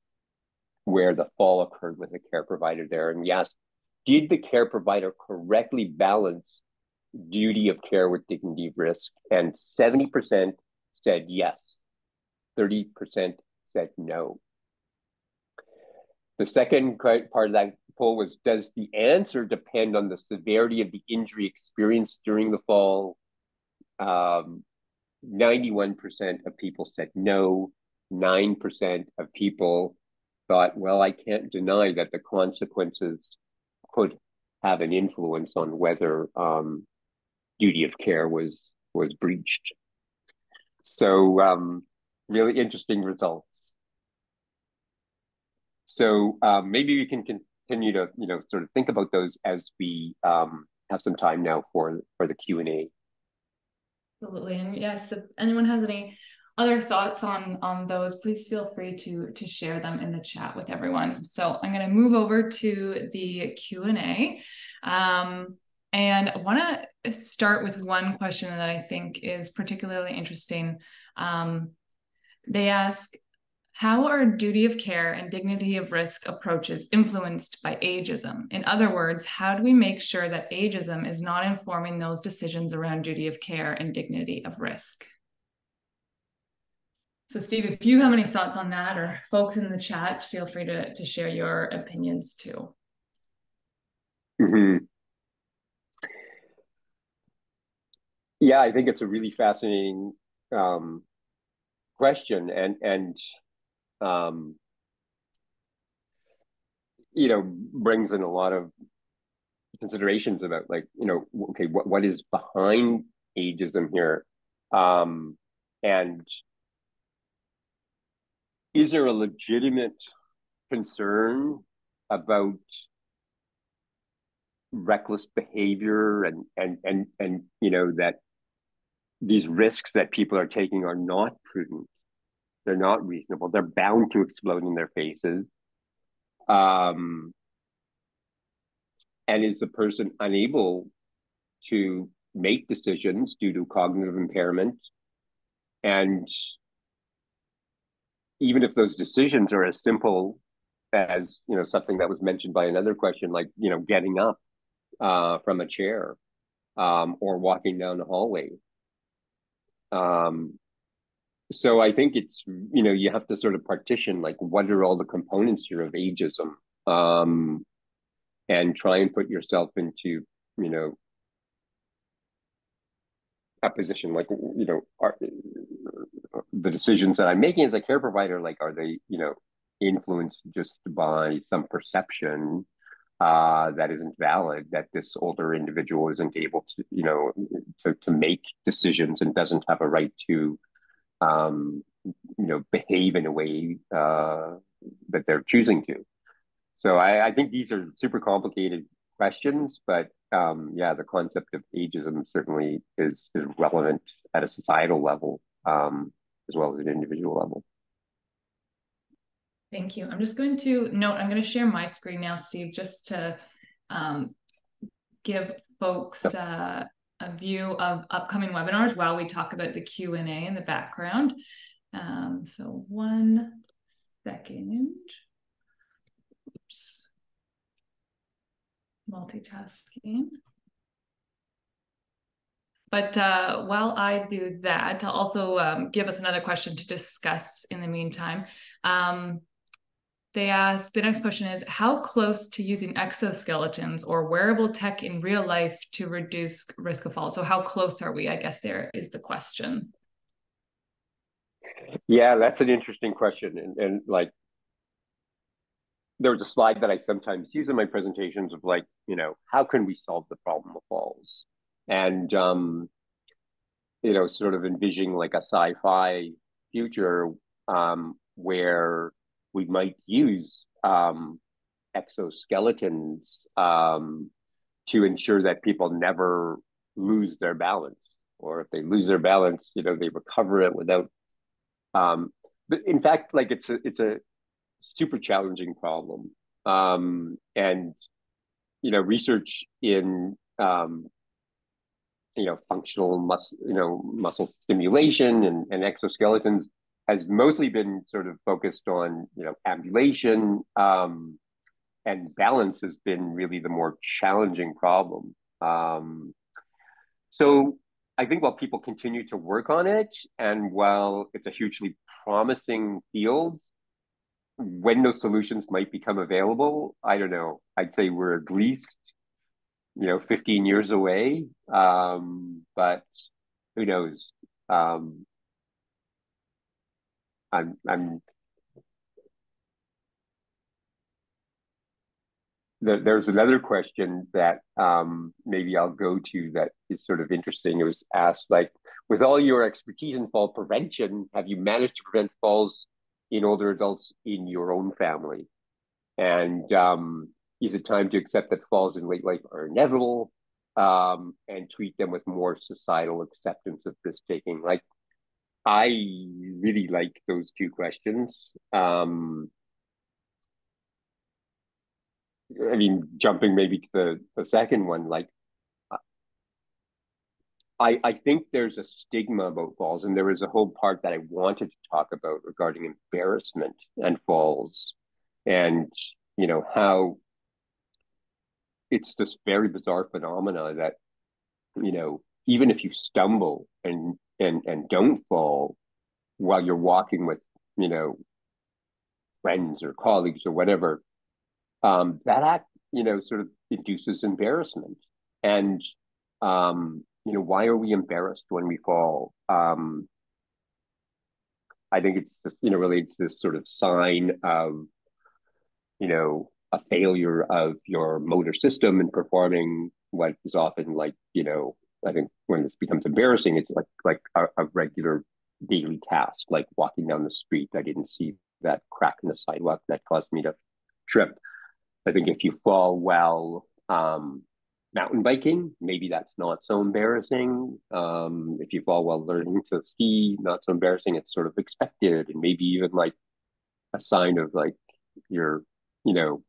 where the fall occurred with the care provider there. And we asked, did the care provider correctly balance duty of care with dignity of risk? And 70% said yes. 30% said no. The second part of that poll was, does the answer depend on the severity of the injury experienced during the fall? 91% of people said no. 9% of people thought, well, I can't deny that the consequences could have an influence on whether duty of care was breached. So really interesting results. So maybe we can continue to sort of think about those as we have some time now for the Q&A. Absolutely. And yes, if anyone has any other thoughts on those, please feel free to share them in the chat with everyone. So I'm going to move over to the Q&A. And I want to start with one question that I think is particularly interesting. They ask, how are duty of care and dignity of risk approaches influenced by ageism? In other words, how do we make sure that ageism is not informing those decisions around duty of care and dignity of risk? So Steve, if you have any thoughts on that, or folks in the chat, feel free to share your opinions too. Mm-hmm. Yeah, I think it's a really fascinating question, and brings in a lot of considerations about, like, okay, what is behind ageism here, and is there a legitimate concern about reckless behavior, and that these risks that people are taking are not prudent, they're not reasonable, they're bound to explode in their faces, and is the person unable to make decisions due to cognitive impairment? And even if those decisions are as simple as, something that was mentioned by another question, like, getting up from a chair, or walking down the hallway. So I think it's, you have to sort of partition, like, what are all the components here of ageism, and try and put yourself into, a position, like, the decisions that I'm making as a care provider, like, are they, influenced just by some perception that isn't valid, that this older individual isn't able to, to make decisions and doesn't have a right to, behave in a way that they're choosing to. So I think these are super complicated questions, but yeah, the concept of ageism certainly is relevant at a societal level, as well as an individual level. Thank you. I'm just going to note, I'm going to share my screen now, Steve, just to give folks a view of upcoming webinars while we talk about the Q&A in the background. So 1 second. Oops. Multitasking. But while I do that, I'll also give us another question to discuss in the meantime. They ask, the next question is, how close to using exoskeletons or wearable tech in real life to reduce risk of fall? So how close are we, I guess, there is the question. Yeah, that's an interesting question. And like, there was a slide that I sometimes use in my presentations of, like, how can we solve the problem of falls? And, sort of envisioning like a sci-fi future, where we might use exoskeletons to ensure that people never lose their balance, or if they lose their balance, they recover it without. But in fact, like, it's a super challenging problem, and research in functional muscle stimulation and exoskeletons has mostly been sort of focused on, ambulation, and balance has been really the more challenging problem. So I think while people continue to work on it, and while it's a hugely promising field, when those solutions might become available, I don't know. I'd say we're at least 15 years away, but who knows? There's another question that maybe I'll go to that is sort of interesting. It was asked, like, with all your expertise in fall prevention, have you managed to prevent falls in older adults in your own family? And is it time to accept that falls in late life are inevitable? and treat them with more societal acceptance of risk taking? Like, I really like those two questions. I mean, jumping maybe to the second one, like, I think there's a stigma about falls, and there was a whole part that I wanted to talk about regarding embarrassment and falls, and how it's this very bizarre phenomena that even if you stumble and don't fall while you're walking with you know friends or colleagues or whatever, that act sort of induces embarrassment. And why are we embarrassed when we fall? I think it's just related to this sort of sign of a failure of your motor system in performing what is often like I think when this becomes embarrassing, it's like a regular daily task, like walking down the street. I didn't see that crack in the sidewalk that caused me to trip. I think if you fall while mountain biking, maybe that's not so embarrassing. If you fall while learning to ski, not so embarrassing. It's sort of expected, and maybe even like a sign of like you're, you know,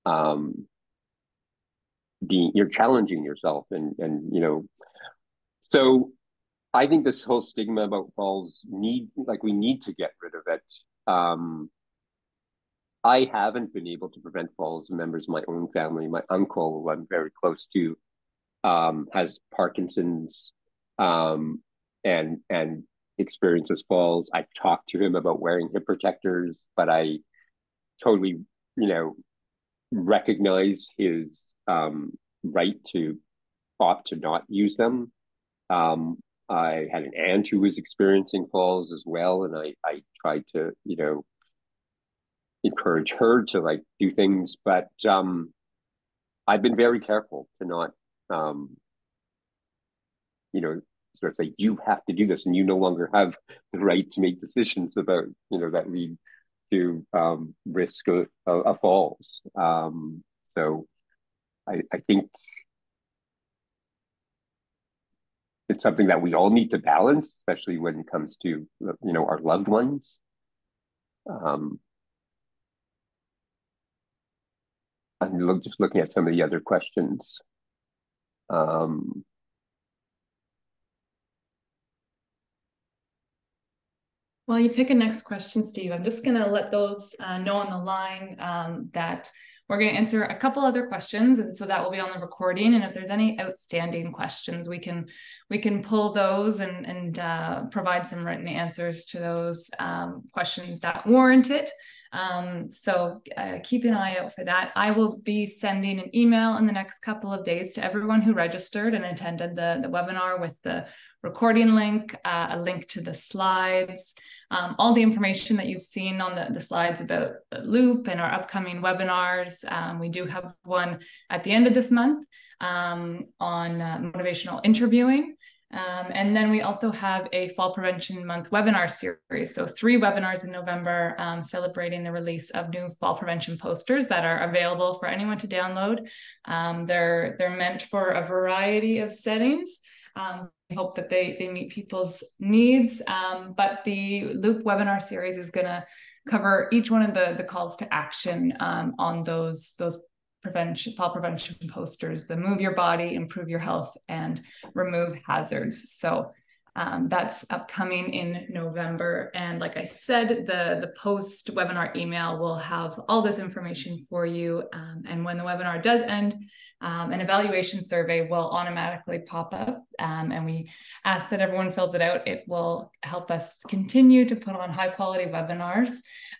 um, you're challenging yourself, and. So I think this whole stigma about falls we need to get rid of it. Um, I haven't been able to prevent falls in members of my own family. My uncle, who I'm very close to, has Parkinson's, um, and experiences falls. I've talked to him about wearing hip protectors, but I totally, you know, recognize his right to opt to not use them. Um, I had an aunt who was experiencing falls as well, and I tried to, encourage her to like do things, but I've been very careful to not, um, sort of say you have to do this, and you no longer have the right to make decisions about, that lead to risk of falls. So I think it's something that we all need to balance, especially when it comes to our loved ones. Um, I'm just looking at some of the other questions. Um, While you pick a next question, Steve, I'm just going to let those know on the line that we're going to answer a couple other questions, and so that will be on the recording. And if there's any outstanding questions, we can pull those and provide some written answers to those questions that warrant it. So keep an eye out for that. I will be sending an email in the next couple of days to everyone who registered and attended the webinar with the recording link, a link to the slides, all the information that you've seen on the slides about Loop and our upcoming webinars. We do have one at the end of this month on motivational interviewing. And then we also have a Fall Prevention Month webinar series. So 3 webinars in November celebrating the release of new fall prevention posters that are available for anyone to download. They're meant for a variety of settings. I hope that they meet people's needs. But the Loop webinar series is going to cover each one of the calls to action on those fall prevention posters, the move your body, improve your health, and remove hazards. So that's upcoming in November. And like I said, the post webinar email will have all this information for you. And when the webinar does end, an evaluation survey will automatically pop up. And we ask that everyone fills it out. It will help us continue to put on high quality webinars.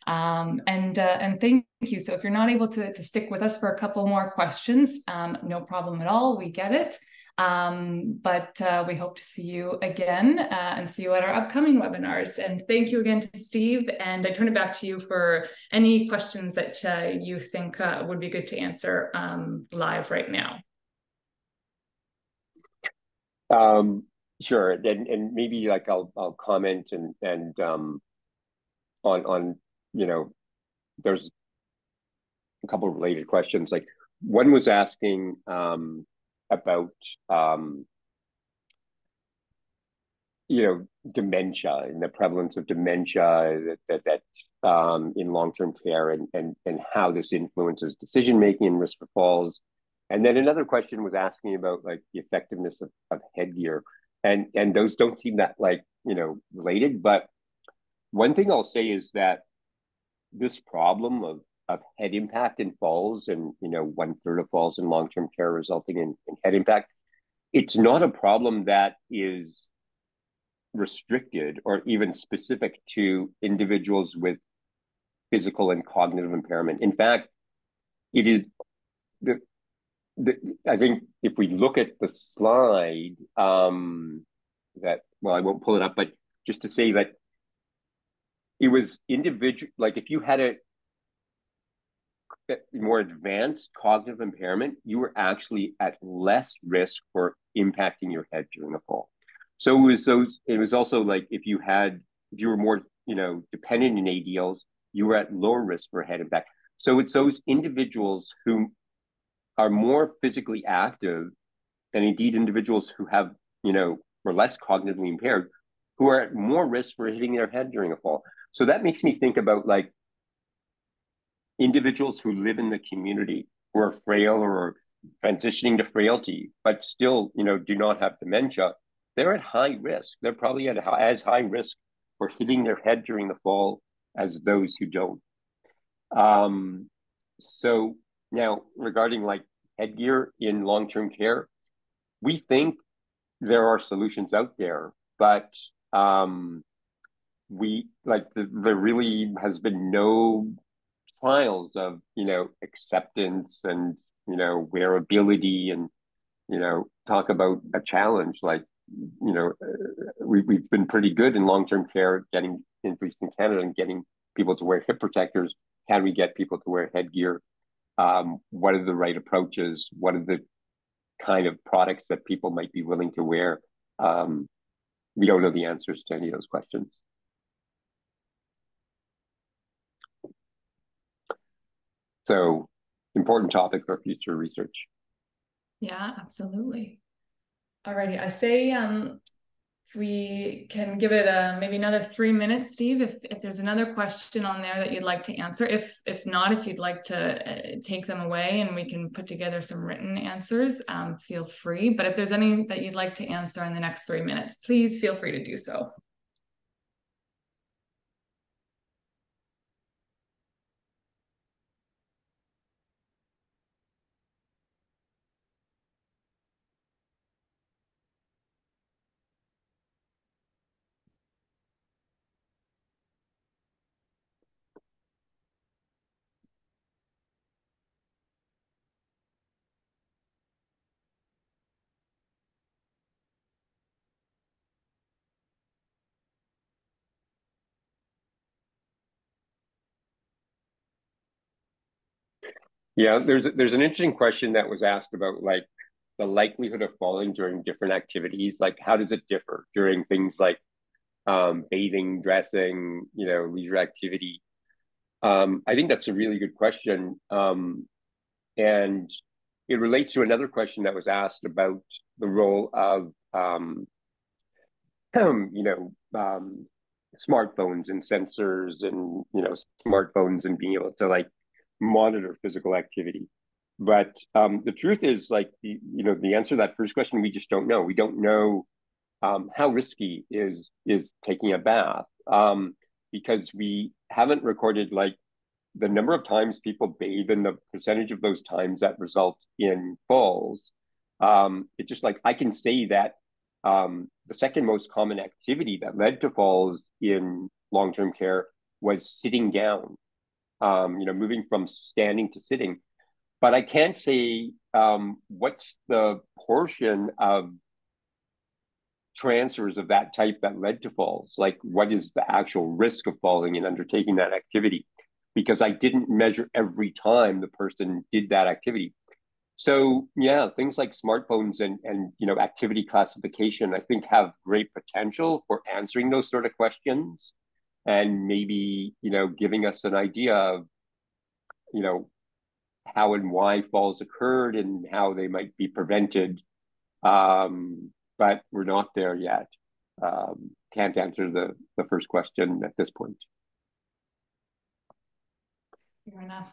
And thank you. So if you're not able to stick with us for a couple more questions, no problem at all. We get it. But we hope to see you again and see you at our upcoming webinars. And thank you again to Steve. And I turn it back to you for any questions that you think would be good to answer live right now. Sure, and maybe like I'll comment and on there's a couple of related questions. Like one was asking about dementia and the prevalence of dementia in long-term care, and how this influences decision making and risk for falls. And then another question was asking about like the effectiveness of headgear, and those don't seem that related. But one thing I'll say is that this problem of head impact and falls, and 1/3 of falls in long-term care resulting in head impact, it's not a problem that is restricted or even specific to individuals with physical and cognitive impairment. In fact, it is I think if we look at the slide, I won't pull it up, but just to say that it was individual, like if you had a more advanced cognitive impairment, you were actually at less risk for impacting your head during a fall. So it was also like if you were more dependent in ADLs, you were at lower risk for head impact. So it's those individuals who are more physically active, and indeed individuals who have were less cognitively impaired, who are at more risk for hitting their head during a fall. So that makes me think about like individuals who live in the community who are frail or transitioning to frailty, but still, do not have dementia. They're at high risk. They're probably at as high risk for hitting their head during the fall as those who don't. So now regarding like headgear in long-term care, we think there are solutions out there, but there really has been no trials of acceptance and wearability, and talk about a challenge like we've been pretty good in long-term care getting, at least in Canada, and getting people to wear hip protectors. Can we get people to wear headgear? What are the right approaches? What are the kind of products that people might be willing to wear? We don't know the answers to any of those questions. So, important topic for future research. Yeah, absolutely. Alrighty, I say if we can give it maybe another 3 minutes, Steve, if there's another question on there that you'd like to answer. If not, if you'd like to take them away and we can put together some written answers, feel free. But if there's any that you'd like to answer in the next 3 minutes, please feel free to do so. Yeah, there's an interesting question that was asked about like the likelihood of falling during different activities. Like, how does it differ during things like bathing, dressing, leisure activity? I think that's a really good question, and it relates to another question that was asked about the role of smartphones and sensors, and smartphones and being able to like monitor physical activity. But the truth is, like the answer to that first question, we just don't know. We don't know how risky is taking a bath, because we haven't recorded like the number of times people bathe and the percentage of those times that result in falls. It's just like I can say that the second most common activity that led to falls in long-term care was sitting down, moving from standing to sitting. But I can't say what's the portion of transfers of that type that led to falls. Like, what is the actual risk of falling and undertaking that activity? Because I didn't measure every time the person did that activity. So yeah, things like smartphones and activity classification, I think, have great potential for answering those sort of questions, and maybe giving us an idea of how and why falls occurred and how they might be prevented. But we're not there yet. Can't answer the first question at this point. Fair enough.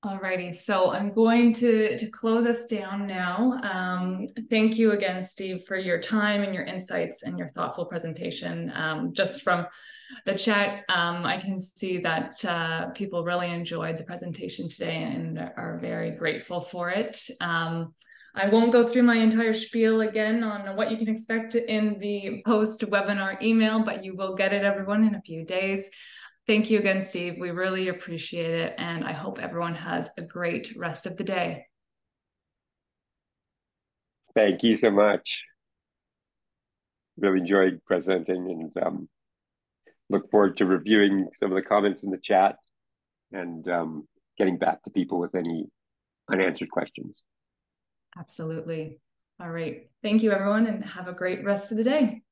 Alrighty, so I'm going to close us down now. Thank you again, Steve, for your time and your insights and your thoughtful presentation. Just from the chat, I can see that people really enjoyed the presentation today and are very grateful for it. I won't go through my entire spiel again on what you can expect in the post-webinar email, but you will get it, everyone, in a few days. Thank you again, Steve. We really appreciate it. And I hope everyone has a great rest of the day. Thank you so much. Really enjoyed presenting and look forward to reviewing some of the comments in the chat and getting back to people with any unanswered questions. Absolutely. All right. Thank you, everyone, and have a great rest of the day.